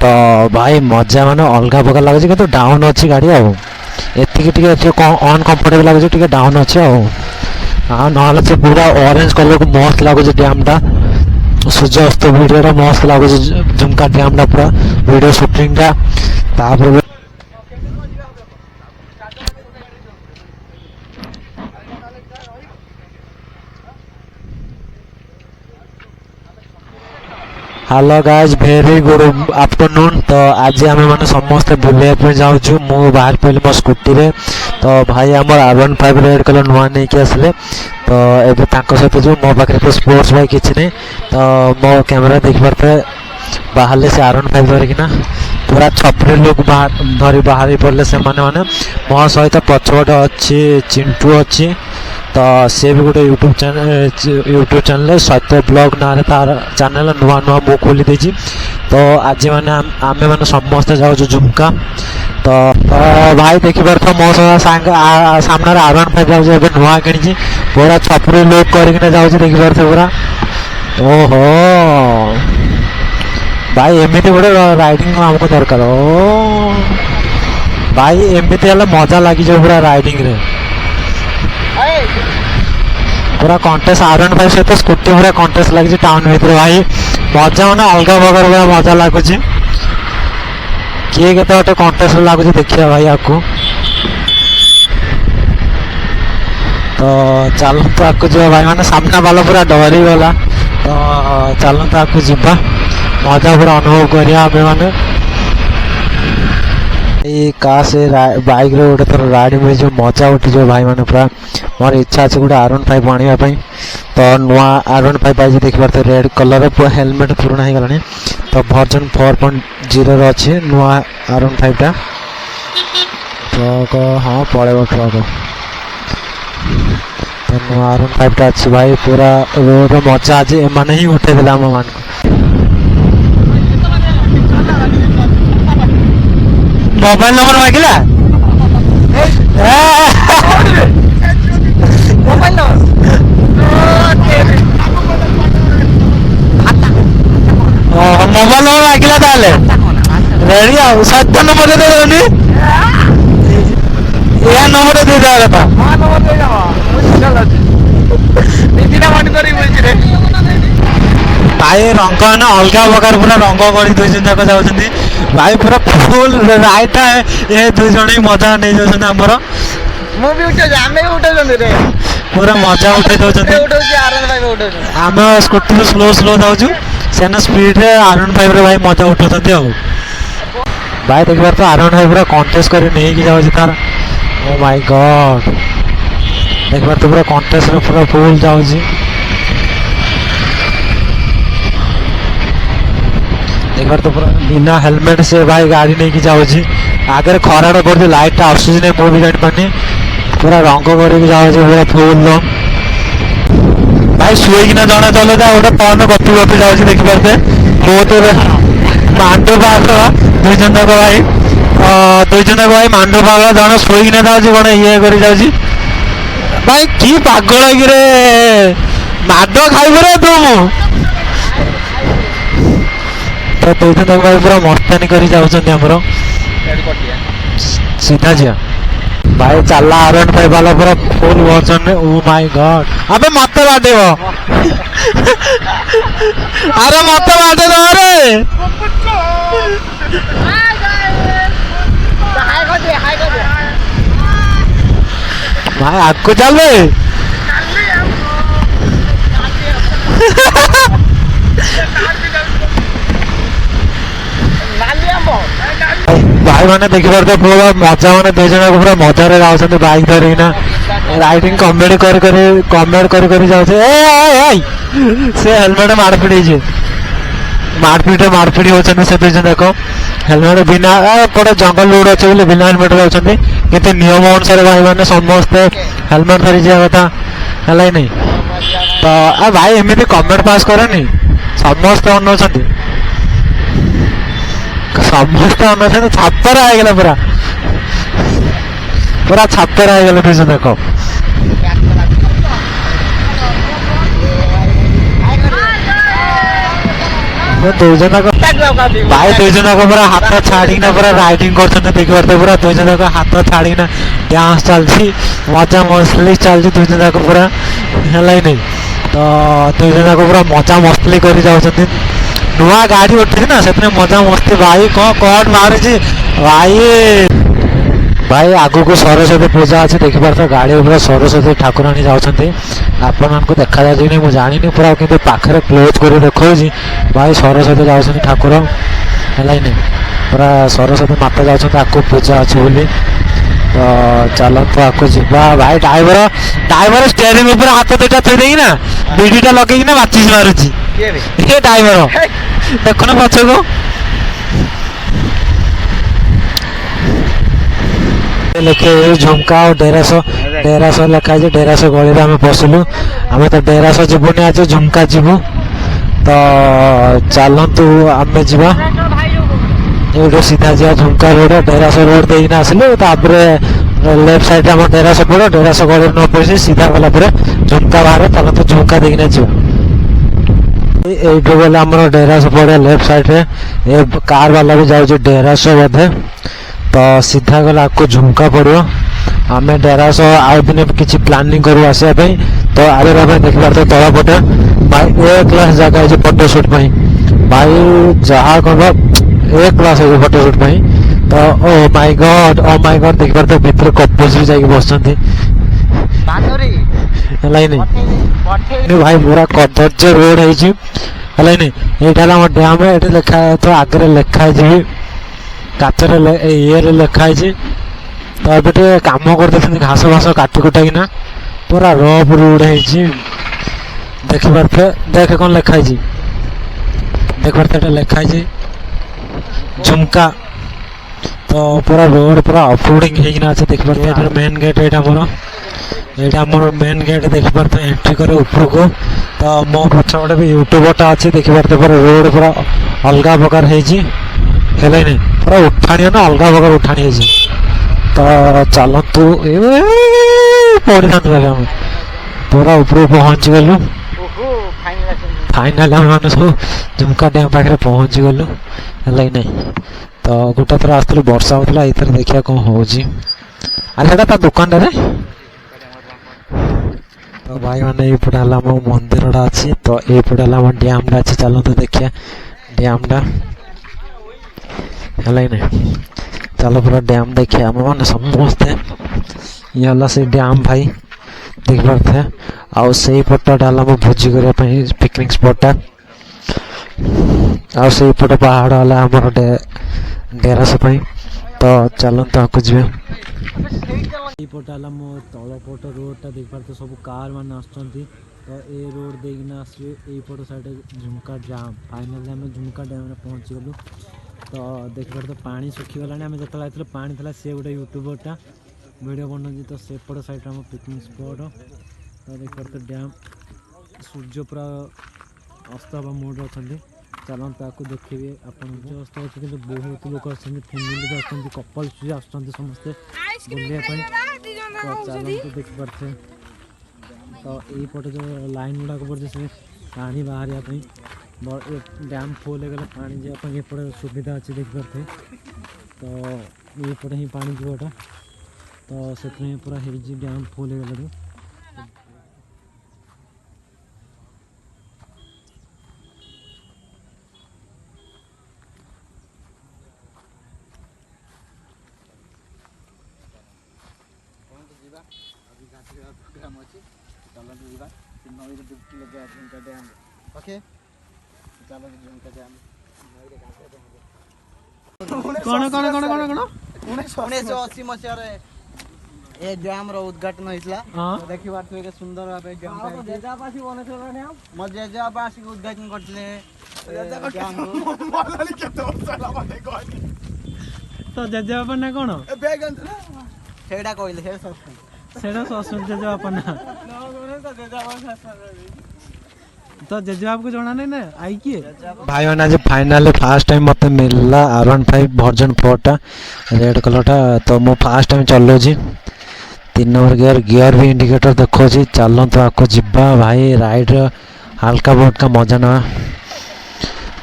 तो भाई मजा माने अलग प्रकार लगे कि डाउन अच्छी गाड़ी एति अनकम्फर्टेबल लगे डाउन अच्छे ना से पूरा ऑरेंज कलर को मस्त लगुच डैम टा सूर्यास्त वीडियो मस्त लगुच झुमका डैम टा पूरा वीडियो शूटिंग टा hello guys very good afternoon. तो आज आम मैंने समस्ते बुलाइप जाऊँ मु बाहर पड़े मो स्कूटी रे। तो भाई आम R15 रेड कलर नुआ नहीं कि आसले तो ये सहित जो मो पाखे तो स्पोर्ट्स बाइक किसी नहीं तो मो कैमेरा देख पारे बाहर से R15 धरिकिना पूरा छपरी लोग धरी बाहर पड़े से माने मो सहित पछपटे अच्छी चिंटू अच्छी तो सी भी गोटे यूट्यूब चैनल सत्य ब्लॉग ना तार चैनल नुआ नुआ मु खोली देछि। तो आज मैंने आमे मैंने समस्ते जाऊँ झुमका तो भाई देखी पार मो सामने R15 जाऊँ नुआ कि पूरा छपरी लोक करके जाऊँ देखी पारे पूरा ओहो भाई एमती गोटे राइडिंग आमको दरकार ओ भाई एमती मजा लगी जाए पूरा राइडिंग रे पूरा कंटेस्ट R15 सहित स्कूटी पूरा कंटेस्ट लगी टाउन भीतर भाई मजा मैंने अलग प्रकार पूरा मजा लगुच किए के गोटे कंटेस्ट लगुच देखिए भाई आपको तो चलते आपको जो भाई मैंने सामना वाला पूरा डरी गला तो चलते आपको जीवा मजा पूरा अनुभव करिया मैंने का से बाइक रे गोटे थर राइड मिल जो मजा उठी जो भाई मैंने पूरा मोर इच्छा अच्छे गोटे R15 आने तो नुआ R15 पाई देख पारे रेड कलर पूरा हेलमेट पुराना हो गलानी तो वर्जन 4.0 अच्छे नुआ R15 टा ट्रक हाँ पड़ेगा ट्रक तो नुआ R15 टा अच्छी भाई पूरा रोड मजा आज एम ही उठे देला आम मान मोबाइल नंबर मांगिला मोबाइल नंबर मांगिला ताले रेडी आओ सत्य नंबर दे देनी या नंबर दे दे था हां नंबर दे जावा नितिना मांड करी बोल रे भाई रंग ना अलग प्रकार पूरा रंग कर जाऊँ भाई पूरा फुल राइट ये दुई जन ही मजा नहीं जाऊँ आमर पूरा मजा उठे दौरान आम स्कूटी स्लो स्लो जाऊँ से स्पीड रे R15 रे भाई मजा उठाते भाई देख पार तो R15 पूरा कंटेस्ट कर नहीं जाऊँ तार ओ माय गॉड देख पार तो पूरा कंटेस्ट रे पूरा फुल जाऊँ एक तो पूरा बिना हेलमेट से भाई गाड़ी नहीं की जाऊँ आगे खरा पड़े लाइट टा आसूस नहीं मुझे जानी पानी पूरा रंग करके जाऊँ पूरा फुल भाई शुईकिना जड़े चलो गोटे फोन गपी गपी जाऊँ देखी पारे बहुत मांडू पागल दुई जन भाई दुई जन भाई मांडू पागल जड़े शुईकिना जाऊँ कौन ये कर जाऊँ भाई कि पागल कि माड खाइबे तू तो दुई जन भाई पूरा मस्तानी कर जाऊँ सीधा जी भाई चला R15 वाला पूरा फुल वर्जन में ओ माय गॉड अबे मत बाटे अरे मत बाटे अरे भाई आपको चल भाई मैंने देखी पारे पूरा मजा मैंने दो जन पूरा मजा जाऊँ बाइक धरिकिना राइडिंग कमेडी कर जाऊँ से हेलमेट मारपिट होती से दुई जन देख हेलमेट बिना गोटे जंगल रोड अच्छे बोले बिना हेलमेट जाऊँ कि नियम अनुसार भाई मैंने समस्ते हेलमेट धरी जावा कथा है नहीं तो भाई एमती कमेंट पास करनी समस्ते अनौती समस्त अन छापर आगला पूरा पूरा छापर आगला तुझे देख ଦୁଇ ଜଣ ଭାଇ ଦୁଇ ଜଣ ପୁରା ହାତ ଛାଡ଼ିକିନା ପୁରା ରାଇଡିଂ କରୁଛନ୍ତି ଦେଖିପାରୁଥିବେ ପୁରା ଦୁଇ ଜଣ ହାତ ଛାଡ଼ିକିନା ଡ୍ୟାନ୍ସ ଚାଲିଛି ମଜା ମସ୍ତି ଚାଲିଛି ଦୁଇ ଜଣ ପୁରା ହେଲା ହିଁ ନାହିଁ ତ ଦୁଇ ଜଣ ପୁରା ମଜା ମସ୍ତି କରି ଯାଉଛନ୍ତି ନୂଆ ଗାଡ଼ି ଉଠିଛି ନା ସେଥିରେ ମଜା ମସ୍ତି ଭାଇ କ'ଣ କଟ୍ ମାରୁଛି ଭାଇ ଭାଇ ଆଗକୁ ସରସ୍ୱତୀ ପୂଜା ଅଛି ଦେଖିପାରୁଥିବେ ଗାଡ଼ି ଉପରେ ସରସ୍ୱତୀ ଠାକୁରାଣୀ ଯାଉଛନ୍ତି ଆପଣମାନଙ୍କୁ ଦେଖାଯାଉଛି କି ନାହିଁ ମୁଁ ଜାଣିନି ପୁରା କିନ୍ତୁ ପାଖରେ କ୍ଲୋଜ୍ କରି ଦେଖାଉଛି ଭାଇ ସରସ୍ୱତୀ ଯାଉଛନ୍ତି ଠାକୁର ହେଲା ହିଁ ନାହିଁ ପୁରା ସରସ୍ୱତୀ ମାତା ଯାଉଛନ୍ତି ଆଗକୁ ପୂଜା ଅଛି ବୋଲି ତ ଚାଲନ୍ତୁ ଆଗକୁ ଯିବା ଭାଇ ଡ୍ରାଇଭର ଷ୍ଟିୟରିଂ ଉପରେ ହାତ ଦୁଇଟା ଥୋଇ ଦେଇକିନା ବିଡ଼ିଟା ଲଗେଇକିନା ମାଚିସ୍ ମାରୁଛି ଏ ଡ୍ରାଇଭର ଦେଖୁନ ପଛକୁ ଲେଖେ ଝୁମକା ଆଉ ଡେରାସ ଲେଖା ହେଇଛି ଡେରାସ ଗଳିରେ ଆମେ ପଶିଲୁ ଆମେ ତ ଡେରାସ ଯିବୁନି ଆଜି ଝୁମକା ଯିବୁ ତ ଚାଲନ୍ତୁ ଆମେ ଯିବା ଏଇଠୁ ସିଧା ଯିବା ଝୁମକା ରୋଡ଼ ଡେରାସ ରୋଡ଼ ଦେଇକିନା ଆସିଲୁ ତାପରେ ଲେଫ୍ଟ ସାଇଡ଼ରେ ଆମର ଡେରାସ ପଡ଼ିବ ଡେରାସ ଗଳିରେ ନ ପଡ଼ିଛି ସିଧା ଗଲା ପରେ ଝୁମକା ବାହାରେ ଚାଲନ୍ତୁ ଝୁମକା ଦେଇକିନା ଯିବା এইটু গেলে আমার ডেরাস পড়ে লেফট সাইডে এ কার বালা भी যাଉଛି ডেরাস ବୋଧେ ତ ସିଧା ଗଲେ ଆଗକୁ ଝୁମକା ପଡ଼ିବ ଆମେ ଡେରାସ ଆଉ ଦିନେ କିଛି ପ୍ଲାନିଂ କରୁ ଆସିବା ପାଇଁ ତ ଆରେ ଆମେ ଦେଖିପାରୁଥିବେ ତଳ ପଟେ ଭାଇ ଏ କ୍ଲାସ୍ ଜାଗା ହେଇଛି ଫଟୋ ସୁଟ୍ ପାଇଁ ଭାଇ ଯାହା କହିବ ଏ କ୍ଲାସ୍ ହେଇଛି ଫଟୋ ସୁଟ୍ ପାଇଁ ତ ଓ ମାଇ ଗଡ୍ ଦେଖିପାରୁଥିବେ ଭିତରେ କପଲ୍ସ ବି ଯାଇକି ବସୁଛନ୍ତି ହେଲା ହିଁ ଭାଇ ପୁରା କଦର୍ଯ୍ୟ ରୋଡ ହେଇଛି ହେଲା ହିଁ ଏଇଟା ହେଲା ଆମ ଡ୍ୟାମ୍ ଏଠି ଲେଖା ତ ଆଗରେ ଲେଖା ହେଇଛି କାଚରେ ଇଏରେ ଲେଖା ହେଇଛି ତ ଏବେ ଟିକେ କାମ କରିଦେଇଛନ୍ତି ଘାସ ଫାସ କାଟି କୁଟାକିନା ପୁରା ରଫ୍ ରୋଡ ହେଇଛି ଦେଖିପାରୁଥିବେ ଦେଖେ କ'ଣ ଲେଖା ହେଇଛି ଦେଖିପାରୁଥିବେ ଏଟା ଲେଖା ହେଇଛି ଝୁମକା ତ ପୁରା ରୋଡ ପୁରା ଅଫରୋଡିଂ ହେଇକିନା ଅଛି ଦେଖିପାରୁଥିବେ ଏଇଟା ମେନ୍ ଗେଟ୍ ଏଇଟା ଆମର ମେନ୍ ଗେଟ୍ ଦେଖିପାରୁଥିବେ ଏଣ୍ଟ୍ରି করে ଉପରକୁ ତ ମୋ ପଛପଟେ ବି ୟୁଟ୍ୟୁବରଟା ଅଛି ଦେଖିପାରୁଥିବେ ପୁରା ରୋଡ ପୁରା ଅଲଗା ପ୍ରକାର ହେଇଛି ହେଲା ହିଁ ପୁରା ଉଠାଣିଆ ନା ଅଲଗା ପ୍ରକାର ଉଠାଣି ହେଇଛି ତ ଚାଲନ୍ତୁ ପଡ଼ିଥାନ୍ତୁ ଭାବେ ଆମେ ପୁରା ଉପରକୁ ପହଞ୍ଚିଗଲୁ ଫାଇନାଲି ଆମେ ମାନେ ସବୁ ଝୁମକା ଡ୍ୟାମ୍ ପାଖରେ ପହଞ୍ଚିଗଲୁ ହେଲା ହିଁ ନାହିଁ ତ ଗୋଟେ ଥର ଆସିଥିଲୁ ବର୍ଷା ହେଉଥିଲା ଏଇଥର ଦେଖିବା କ'ଣ ହେଉଛି ଆରେ ସେଇଟା ତା ଦୋକାନଟାରେ ତ ଭାଇମାନେ ଏଇପଟେ ହେଲା ଆମ ମନ୍ଦିରଟା ଅଛି ତ ଏଇପଟେ ହେଲା ଆମ ଡ୍ୟାମ୍ଟା ଅଛି ଚାଲନ୍ତୁ ଦେଖିବା ଡ୍ୟାମ୍ଟା ହେଲା ହିଁ ନାହିଁ ଚାଲ ପୁରା ଡ୍ୟାମ୍ ଦେଖିବା ଆମେ ମାନେ ସମସ୍ତେ ଇଏ ହେଲା ସେଇ ଡ୍ୟାମ୍ ଭାଇ ଦେଖିପାରୁଥିବେ ଆଉ ସେଇ ପଟଟା ହେଲା ଆମ ଭୋଜି କରିବା ପାଇଁ ପିକନିକ୍ ସ୍ପଟଟା ଆଉ ସେଇପଟ ପାହାଡ଼ ହେଲା ଆମର ଡେରାସ ପାଇଁ ତ ଚାଲନ୍ତୁ ଆଗକୁ ଯିବେ এইপট ହେଲା ମୋ ତଳ ପଟ ରୋଡ଼ଟା ଦେଖିପାରୁଥିବେ ସବୁ କାର୍ ମାନେ ଆସୁଛନ୍ତି ତ ଏ ରୋଡ଼ ଦେଇକିନା ଆସିବେ ଏଇପଟ ସାଇଡ଼୍ ଝୁମକା ଡ୍ୟାମ୍ ଫାଇନାଲି ଆମେ ଝୁମକା ଡ୍ୟାମ୍ରେ ପହଞ୍ଚିଗଲୁ ତ ଦେଖିପାରୁଥିବେ ପାଣି ଶୁଖିଗଲାଣି ଆମେ ଯେତେବେଳେ ଆସିଥିଲୁ ପାଣି ଥିଲା ସେ ଗୋଟେ ୟୁଟ୍ୟୁବରଟା ଭିଡ଼ିଓ ବନାଉଛି ତ ସେପଟ ସାଇଡ଼୍ରେ ଆମ ପିକନିକ୍ ସ୍ପଟ୍ ତ ଦେଖିପାରୁଥିବେ ଡ୍ୟାମ୍ ସୂର୍ଯ୍ୟ ପୁରା ଅସ୍ତ ହେବା ମୋଡ଼ରେ ଅଛନ୍ତି ଚାଲନ୍ତୁ ତାକୁ ଦେଖିବେ ଆପଣଙ୍କୁ ଅସ୍ତ ଅଛି କିନ୍ତୁ ବହୁତ ଲୋକ ଆସୁଛନ୍ତି ଫ୍ୟାମିଲି ବି ଆସୁଛନ୍ତି କପଲ୍ସ ବି ଆସୁଛନ୍ତି ସମସ୍ତେ ବୁଲିବା ପାଇଁ ତ ଚାଲନ୍ତୁ ଦେଖିପାରୁଥିବେ ତ ଏଇପଟେ ଯେଉଁ ଲାଇନ୍ ଗୁଡ଼ାକ ପଡ଼ିଛି ସେ ପାଣି ବାହାରିବା ପାଇଁ ଡ୍ୟାମ୍ ଫୁଲ୍ ହେଇଗଲେ ପାଣି ଯିବା ପାଇଁ ଏପଟେ ସୁବିଧା ଅଛି ଦେଖିପାରୁଥିବେ ତ ଏଇପଟେ ହିଁ ପାଣି ଯିବ ଏଟା ତ ସେଥିପାଇଁ ପୁରା ହେଇଛି ଡ୍ୟାମ୍ ଫୁଲ୍ ହେଇଗଲାରୁ ପ୍ରୋଗ୍ରାମ ଅଛି ଚାଲନ୍ତୁ ଯିବା ନଈରେ ଡୁବକି ଲଗେଇବା ଝୁମକା ଡ୍ୟାମ୍ ଓକେ ଚାଲନ୍ତୁ ଝୁମକା ଡ୍ୟାମ୍ ନଈରେ କ'ଣ 1980 ମସିହାରେ ଏ ଡ୍ୟାମ୍ର ଉଦ୍ଘାଟନ ହେଇଥିଲା ଦେଖିପାରୁଥିବେ କେତେ ସୁନ୍ଦର ଭାବେ ମୋ ଜେଜେବାପା ଆସିକି ଉଦ୍ଘାଟନ କରିଥିଲେ ତ ଜେଜେବାପା ନା କ'ଣ ସେଇଟା କହିଲେ ସେଇଟା ଶ୍ୱଶୁର ଜେଜେବାପା ନା ତ ଜେଜେବାପାକୁ ଜଣା ନାହିଁ ନା ଆଇ କିଏ ଭାଇ ମାନେ ଆଜି ଫାଇନାଲି ଫାର୍ଷ୍ଟ ଟାଇମ୍ ମୋତେ ମିଳିଲା R15 ଭର୍ଜନ 4ଟା ରେଡ୍ କଲର୍ଟା ତ ମୁଁ ଫାର୍ଷ୍ଟ ଟାଇମ୍ ଚଲାଉଛି 3 ନମ୍ବର ଗିୟର ବି ଇଣ୍ଡିକେଟର ଦେଖାଉଛି ଚାଲନ୍ତୁ ଆଗକୁ ଯିବା ଭାଇ ରାଇଡ୍ର ହାଲକା ଫୁଲକା ମଜା ନେବା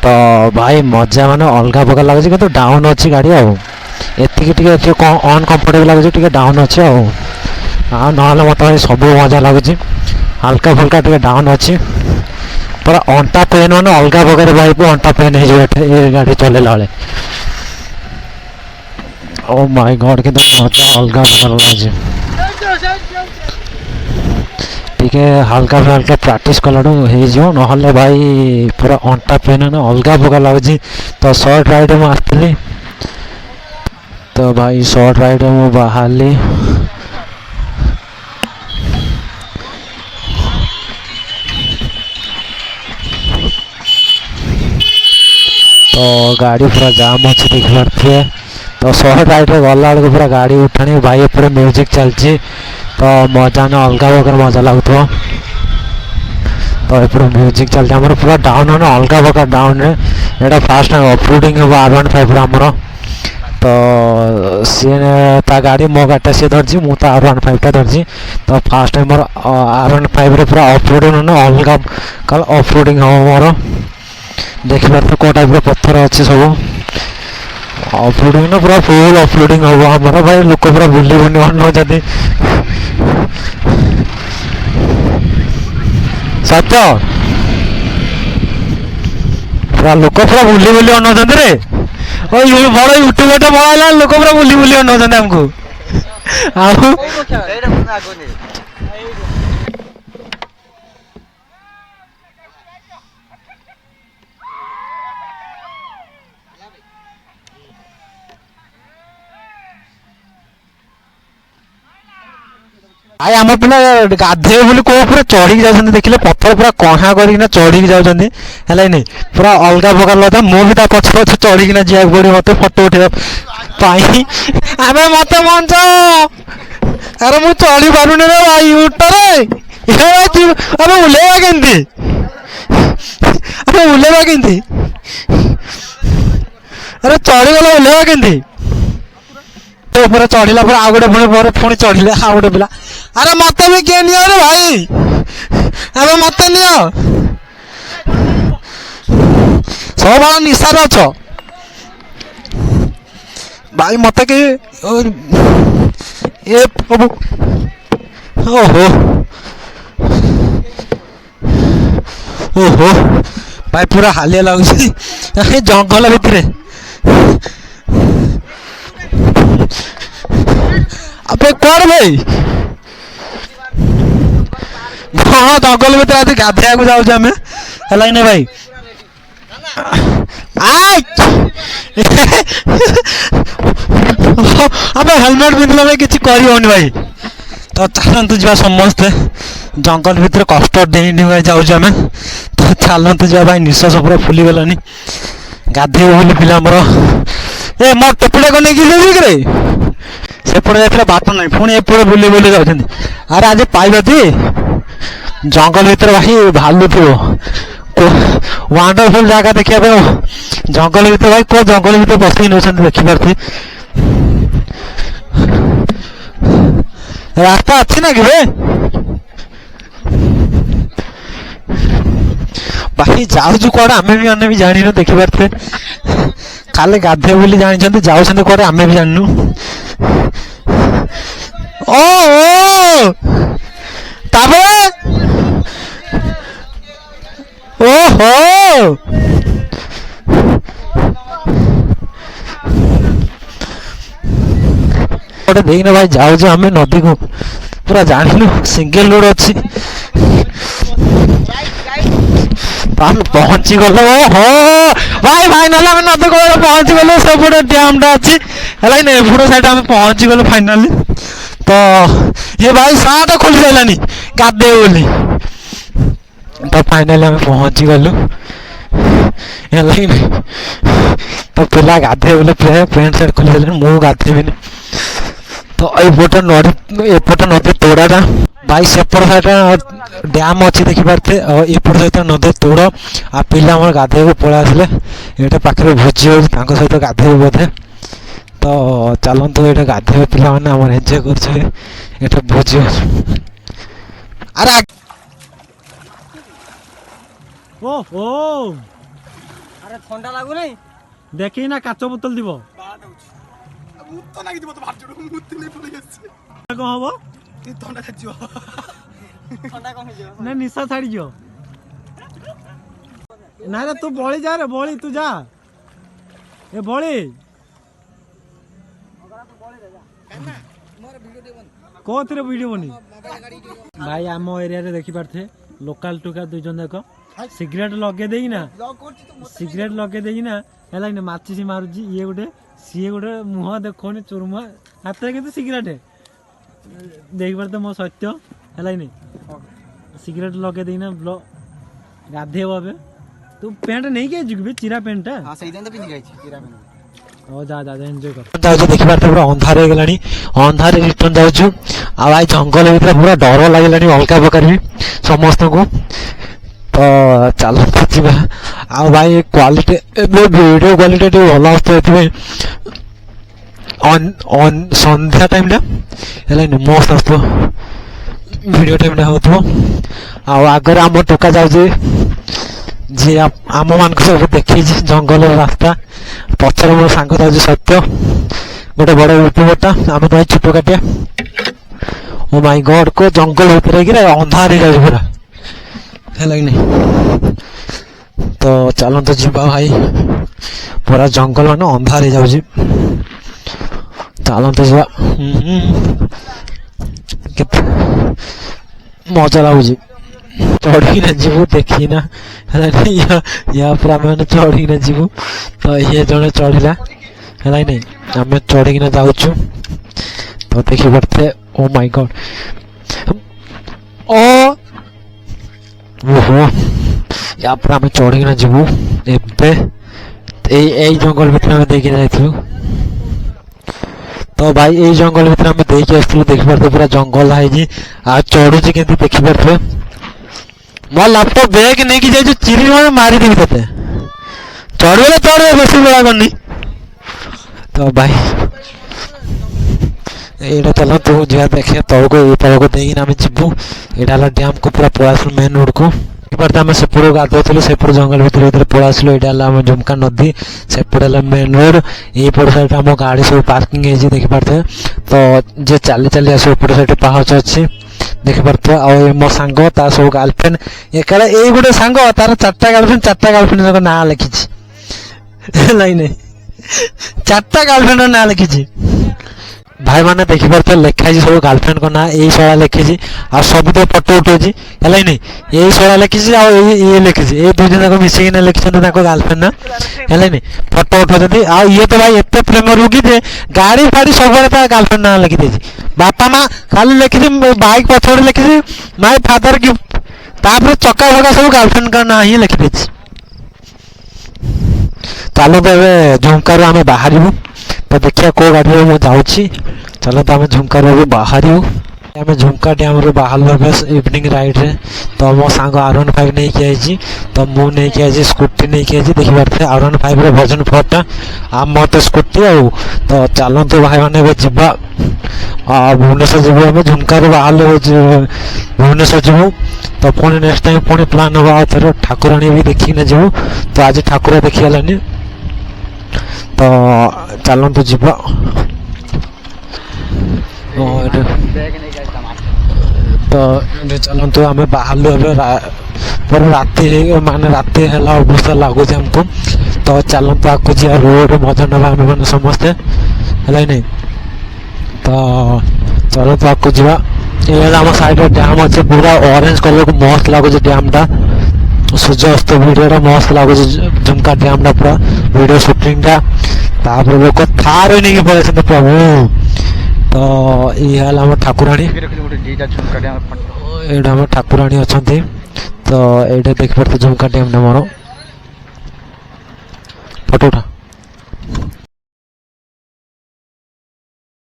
तो भाई मजा माने अलग प्रकार लगे कि डाउन अच्छी गाड़ी एति अनकम्फर्टेबल लगे डाउन अच्छे ना मत भाई सब मजा लगुच हल्का फुल्का टे डाउन अच्छी पूरा अंटा पेन मैंने अलग प्रकार भाई अंटा पेन हो गाड़ी चलेला बेले ओ माय गॉड कि मजा अलग प्रकार लगे टिके हल्का हल्का प्रैक्टिस कला ना भाई पूरा अंटा पेन अलग प्रकार लगुच तो शॉर्ट राइड में आसती तो भाई शॉर्ट राइड में बाहरली तो गाड़ी पूरा जाम अच्छे देख पारे तो शॉर्ट राइड में गला बेलू पूरा गाड़ी उठाणी भाई पूरा म्यूजिक चलती तो मजा ना अलग प्रकार मजा लगुव तो पूरा म्यूजिक चलती आम पूरा डाउन है अलग प्रकार डाउन यहाँ फास्ट ऑफरोडिंग हम R15 आमर तो सी ता गाड़ी मो गाड़ी सी धरती मु R15 धरती तो फास्ट टाइम मोर R15 पूरा ऑफरोडिंग अलग कल ऑफरोडिंग हम मोर देखिए तो कौ टाइप पत्थर अच्छे सब ऑफरोडिंग ना पूरा फुल ऑफरोडिंग हम आमर भाई लोक पूरा बुली बुली अनौती सच पूरा लोक पूरा बुली बुली अनौती रे बड़ यूट्यूबर टे बड़ा लोक पूरा बुली बुली अनौती आमको भाई आम पिला गाधे बोली कौ पूरा चढ़ी जाऊँ देखिले पत्थर पूरा कहा करना चढ़ी जाऊँगी है पूरा अलग प्रकार लगता मु भी पछ पछ चढ़ी जा पड़े मत फटो उठे आम मत मंच अरे मु चढ़ी पारुनी रे भाई उठे अरे ओल्हेवा केमती अरे ओल्हेवा केमती अरे चढ़ीगला ओल्हेवा केमती पूरा चढ़ला पूरा आउ गोटे पुणी चढ़ले आउ गोटे पिला अरे मत भी किए नि रे भाई अरे मत नियो सब बड़ा निशा अछ भाई मत के ए प्रभु ओहो ओहो भाई पूरा हालिया लगुच जंगल भितर अबे कौन भाई हाँ जंगल भर आज गाधे जाऊँ है भाई अब हेलमेट पिंधल भाई किसी कर भाई तो चलतु जा समस्ते जंगल भितर कष्ट डेई डेई जाऊँ आम तो चलतु जा भाई निश्वास पूरा फुली गलानी गाधे बोली पिला मोर ए मोर टोपीटा को नहीं कि सेपटे जाते बात ना पुणी एपटे बुले बुले जाऊँ अरे आज पाइबा जंगल भीतर भाई भालू थी वंडरफुल जगह देखा जंगल भीतर भाई को जंगल भीतर बस देखिपारे रास्ता अच्छी ना कि भाई जाऊँ कौन आम भी मैंने भी जान देखिपारे खाली गाधे बोली जानी जाऊँ कौन आम भी जानू ओ ओहो देखना भाई जाऊँ आम नदी को पूरा जानू सिंगल रोड अच्छी पहुंची गल ओहो भाई फाइनाल आम नदी को पहुंची गलु सेपटे डैम टा अच्छी है ना एपट साइड आम पहुंची गलु फाइनाली तो ये भाई सार्ट खोली सारानी गाधे बोली तो फाइनाली आम पहुंची गलु तो पिला गाधे बोले पैंट सार्ट खोली सारे मु गाधेबी तो एपट नदी तोड़ाटा भाई सेपट साइड डैम अच्छी देखिपारे एपट सहित नदी तोड़ आ पिला गाधे को पलि आसे ये पाखे भोजी हो सहित गाधे बोधे तो चलतु ये गाधे पिला मैंने आम एंजय कर भोजी अरे আরে ঠান্ডা লাগু নাই দেখি না কাচ বোতল দিব মুত লাগি দিব তো ভাত জড় মুত নেই পড়ে যাচ্ছে কম হব এই ঠান্ডা খাচ্ছিও ঠান্ডা কম হয়ে যাবে না নিশা ছাড়ি যাও না রে তু বଳି যা রে বଳି তু যা এ বଳି কোথিরে ভিডিও বনি ভাই আম এরিয়া দেখি পারথে লোকাল টুকা দুইজন দেখ সিগারেট লগে দেই না সিগারেট লগে দেই না হেলা না মাছিছি মারুছি ইয়ে গোটে সিଏ গোটে মুহ দেখনি চুরমা হাତରେ কিন্তু ସିଗାରେଟ ଦେଖିପାରେ ତ ମୋ ସତ୍ୟ ହେଲାନି ସିଗାରେଟ ଲଗେଇ ଦେଇନା ଗାଧେଇବ ଏବେ ତୁ ପ୍ୟାଣ୍ଟ ନେଇକି ଯିବୁ ବେ ଚିରା ପ୍ୟାଣ୍ଟଟା हां सही दिन तो पिंदी गई चिरा में ଓ ଯା ଯା ଏନ୍ଜୟ କର ଯାଉଛୁ ଦେଖିପାରୁଛ ପୁରା ଅନ୍ଧାର ହେଇଗଲାଣି ଅନ୍ଧାରରେ ରିଟର୍ନ ଯାଉଛୁ ଆଉ ଭାଇ ଜଙ୍ଗଲ ଭିତରେ ପୁରା ଡର ଲାଗିଲାଣି ଅଲଗା ପ୍ରକାର ବି ସମସ୍ତଙ୍କୁ ତ ଚାଲନ୍ତୁ ଯିବା ଆଉ ଭାଇ କ୍ୱାଲିଟି ଏବେ ଭିଡ଼ିଓ କ୍ୱାଲିଟି ଟିକେ ଭଲ ଆସୁଥିବ ଏଥିପାଇଁ ସନ୍ଧ୍ୟା ଟାଇମ୍ଟା ହେଲାନି ମସ୍ତ ଆସୁଥିବ ଭିଡ଼ିଓ ଟାଇମ୍ଟା ହେଉଥିବ ଆଉ ଆଗରେ ଆମ ଟୋକା ଯାଉଛି ଯିଏ ଆମମାନଙ୍କୁ ସବୁ ଦେଖେଇଛି ଜଙ୍ଗଲର ରାସ୍ତା ପଛରେ ମୋ ସାଙ୍ଗ ଯାଉଛି ସତ୍ୟ ଗୋଟେ ବଡ଼ ୟୁଟ୍ୟୁବରଟା ଆମେ ତ ଛୋଟ କାଟିଆ ଓ ମାଇ ଗଡ୍ କୋ ଜଙ୍ଗଲ ଭିତରେ ହେଇକି ଅନ୍ଧାର ହେଇଯାଉଛି ପୁରା ହେଲା କି ନାହିଁ ତ ଚାଲନ୍ତୁ ଯିବା ଭାଇ ପୁରା ଜଙ୍ଗଲ ମାନେ ଅନ୍ଧାର ହେଇଯାଉଛି ଚାଲନ୍ତୁ ଯିବା କେତେ ମଜା ଲାଗୁଛି ଚଢ଼ିକିନା ଯିବୁ ଦେଖିକିନା ହେଲାନି ୟା ଉପରେ ଆମେ ମାନେ ଚଢ଼ିକିନା ଯିବୁ ତ ଇଏ ଜଣେ ଚଢ଼ିଲା ହେଲା ନାଇଁ ଆମେ ଚଢ଼ିକିନା ଯାଉଛୁ ତ ଦେଖିପାରୁଥିବେ ଓ ମାଇ ଗଡ୍ ଓହୋ ୟା ପରେ ଆମେ ଚଢ଼ିକିନା ଯିବୁ ଏବେ ଏଇ ଜଙ୍ଗଲ ଭିତରେ ଆମେ ଦେଇକି ଯାଇଥିଲୁ ତ ଭାଇ ଏଇ ଜଙ୍ଗଲ ଭିତରେ ଆମେ ଦେଇକି ଆସିଥିଲୁ ଦେଖିପାରୁଥିବେ ପୁରା ଜଙ୍ଗଲ ହେଇଛି ଆଉ ଚଢ଼ୁଛି କେମିତି ଦେଖିପାରୁଥିବେ ମୋ ଲାପଟପ୍ ବ୍ୟାଗ୍ ନେଇକି ଯାଇଛୁ ଚିରି ମାରିଦେବି ତତେ ଚଢ଼ିଲେ ଚଢ଼ ବେଶୀ ବେଳା କରିନି ତ ଭାଇ ଏଇଟା ଚାଲନ୍ତୁ ଯିବା ଦେଖିବା ତଳକୁ ଏଇ ତଳକୁ ଦେଇକିନା ଆମେ ଯିବୁ ଏଇଟା ହେଲା ଡ୍ୟାମ୍କୁ ପୁରା ପଳେଇ ଆସିଲୁ ମେନ୍ ରୋଡ଼କୁ ଦେଖିପାରୁଥିବେ ଆମେ ସେପଟକୁ ଗାଧୋଉଥିଲୁ ସେପଟ ଜଙ୍ଗଲ ଭିତରେ ପଳେଇ ଆସିଲୁ ଏଇଟା ହେଲା ଆମ ଝୁମକା ନଦୀ ସେପଟେ ହେଲା ମେନ୍ ରୋଡ଼ ଏଇପଟ ସାଇଡ଼୍ ଆମ ଗାଡ଼ି ସବୁ ପାର୍କିଂ ହେଇଛି ଦେଖିପାରୁଥିବେ ତ ଯିଏ ଚାଲି ଚାଲି ଆସିବ ଏପଟ ସାଇଡ଼୍ ପାହାଚ ଅଛି ଦେଖିପାରୁଥିବେ ଆଉ ମୋ ସାଙ୍ଗ ତା ସବୁ ଗାର୍ଲଫ୍ରେଣ୍ଡ ଏକାଳେ ଏଇ ଗୋଟେ ସାଙ୍ଗ ତାର ଚାରିଟା ଗାର୍ଲଫ୍ରେଣ୍ଡଙ୍କ ନାଁ ଲେଖିଛି ହେଲା କି ନାହିଁ ଚାରିଟା ଗାର୍ଲଫ୍ରେଣ୍ଡର ନାଁ ଲେଖିଛି ଭାଇମାନେ ଦେଖିପାରୁଥିବେ ଲେଖା ହେଇଛି ସବୁ ଗାର୍ଲଫ୍ରେଣ୍ଡଙ୍କ ନାଁ ଏଇ ଶଳା ଲେଖିଛି ଆଉ ସବୁ ତ ଫଟୋ ଉଠଉଛି ହେଲା କି ନାହିଁ ଏଇ ଶଳା ଲେଖିଛି ଆଉ ଇଏ ଲେଖିଛି ଏଇ ଦୁଇ ଜଣ ଯାକ ମିଶିକିନା ଲେଖିଛନ୍ତି ତାଙ୍କ ଗାର୍ଲଫ୍ରେଣ୍ଡ ନା ହେଲା କି ନାହିଁ ଫଟୋ ଉଠାଉଛନ୍ତି ଆଉ ଇଏ ତ ଭାଇ ଏତେ ପ୍ରେମ ରୋଗୀ ଯେ ଗାଡ଼ି ଫାଡ଼ି ସବୁବେଳେ ତା ଗାର୍ଲଫ୍ରେଣ୍ଡ ନାଁ ଲେଖିଦେଇଛି ବାପା ମା ଖାଲି ଲେଖିଛି ବାଇକ୍ ପଛରେ ଲେଖିଛି ମାଇ ଫାଦର ଗିଫ୍ଟ ତାପରେ ଚକା ଫକା ସବୁ ଗାର୍ଲଫ୍ରେଣ୍ଡଙ୍କ ନାଁ ହିଁ ଲେଖିଦେଇଛି ଚାଲନ୍ତୁ ଏବେ ଝୁମକାରୁ ଆମେ ବାହାରିବୁ ତ ଦେଖିବା କେଉଁ ଗାଡ଼ିରେ ମୁଁ ଯାଉଛି ଚାଲନ୍ତୁ ଆମେ ଝୁମକାରୁ ଏବେ ବାହାରିବୁ ଆମେ ଝୁମକା ଡ୍ୟାମ୍ରୁ ବାହାରିଲୁ ଏବେ ଇଭିନିଂ ରାଇଡ଼୍ରେ ତ ମୋ ସାଙ୍ଗ R15 ନେଇକି ଆସିଛି ତ ମୁଁ ନେଇକି ଆସିଛି ସ୍କୁଟି ନେଇକି ଆସିଛି ଦେଖିପାରୁଥିବେ R15ର ଭର୍ଜନ 4ଟା ଆମର ତ ସ୍କୁଟି ଆଉ ତ ଚାଲନ୍ତୁ ଭାଇମାନେ ଏବେ ଯିବା ଭୁବନେଶ୍ୱର ଯିବୁ ଆମେ ଝୁମକାରୁ ବାହାରିଲୁ ଭୁବନେଶ୍ୱର ଯିବୁ ତ ପୁଣି ନେକ୍ସଟ ଟାଇମ୍ ପୁଣି ପ୍ଲାନ୍ ହେବ ଆଉ ଥରେ ଠାକୁରାଣୀ ବି ଦେଖିକିନା ଯିବୁ ତ ଆଜି ଠାକୁର ଦେଖିହେଲାନି ତ ଚାଲନ୍ତୁ ଯିବା ତ ଚାଲନ୍ତୁ ଆମେ ବାହାରିଲୁ ଏବେ ପୁରା ରାତି ମାନେ ରାତି ହେଲା ଅବସ୍ଥା ଲାଗୁଛି ଆମକୁ ତ ଚାଲନ୍ତୁ ଆଗକୁ ଯିବା ରୋଡ଼ ମଜା ନେବା ଆମେ ମାନେ ସମସ୍ତେ ହେଲା ନାହିଁ ତ ଚାଲନ୍ତୁ ଆଗକୁ ଯିବା ଏଇ ହେଲା ଆମ ସାଇଡ଼ରେ ଡ୍ୟାମ୍ ଅଛି ପୁରା ଅରେଞ୍ଜ କଲର୍କୁ ମସ୍ତ ଲାଗୁଛି ଡ୍ୟାମ୍ଟା ସୂର୍ଯ୍ୟାସ୍ତ ଭିଡ଼ିଓଟା ମସ୍ତ ଲାଗୁଛି ଝୁମକା ଡ୍ୟାମ୍ଟା ପୁରା ଭିଡ଼ିଓ ସୁଟିଂଟା ତାପରେ ଲୋକ ଥାର ନେଇକି ପଳେଇଛନ୍ତି ପ୍ରଭୁ ତ ଇଏ ହେଲା ଆମ ଠାକୁରାଣୀ ଏଇଟା ଆମ ଠାକୁରାଣୀ ଅଛନ୍ତି ତ ଏଇଟା ଦେଖିପାରୁଥିବେ ଝୁମକା ଡ୍ୟାମ୍ଟା ମୋର ଫଟୋ ଉଠା